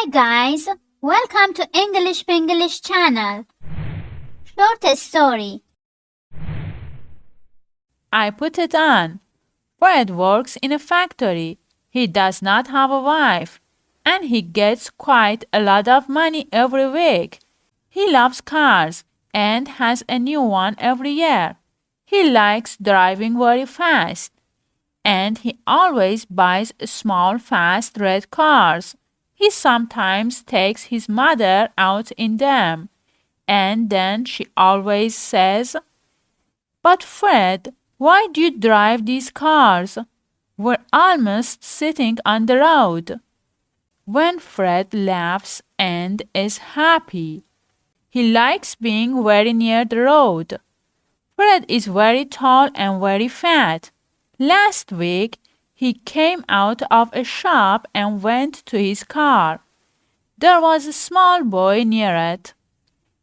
Hi guys, welcome to English Pinglish channel. Short story. I put it on. Fred works in a factory. He does not have a wife, and he gets quite a lot of money every week. He loves cars and has a new one every year. He likes driving very fast, and he always buys small, fast red cars. He sometimes takes his mother out in them, and then she always says, "But Fred, why do you drive these cars? We're almost sitting on the road." When Fred laughs and is happy, he likes being very near the road. Fred is very tall and very fat. Last week, he came out of a shop and went to his car. There was a small boy near it.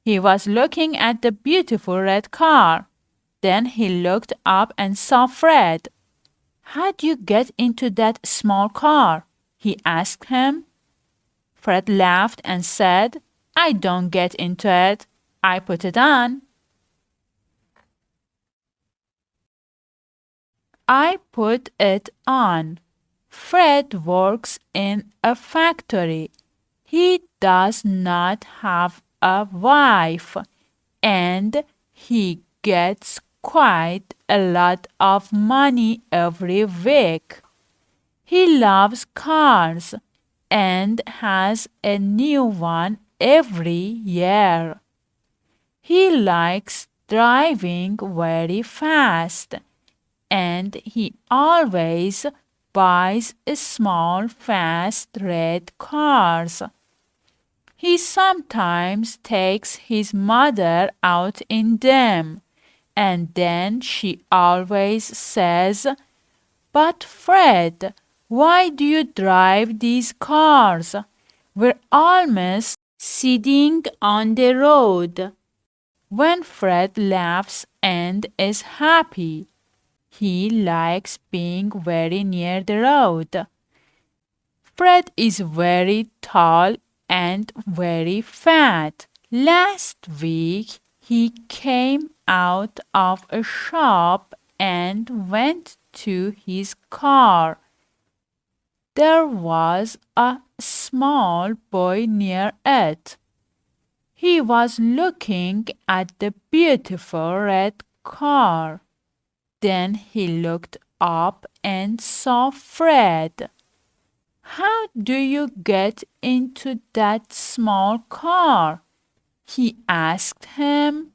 He was looking at the beautiful red car. Then he looked up and saw Fred. "How'd you get into that small car?" he asked him. Fred laughed and said, "I don't get into it. I put it on." I put it on. Fred works in a factory. He does not have a wife, and he gets quite a lot of money every week. He loves cars and has a new one every year. He likes driving very fast, and he always buys small, fast red cars. He sometimes takes his mother out in them, and then she always says, "But Fred, why do you drive these cars? We're almost sitting on the road." When Fred laughs and is happy, he likes being very near the road. Fred is very tall and very fat. Last week, he came out of a shop and went to his car. There was a small boy near it. He was looking at the beautiful red car. Then he looked up and saw Fred. "How do you get into that small car?" he asked him.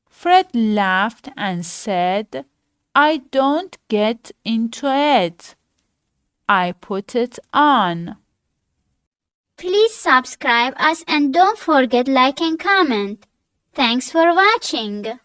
Fred laughed and said, "I don't get into it. I put it on." Please subscribe us and don't forget like and comment. Thanks for watching.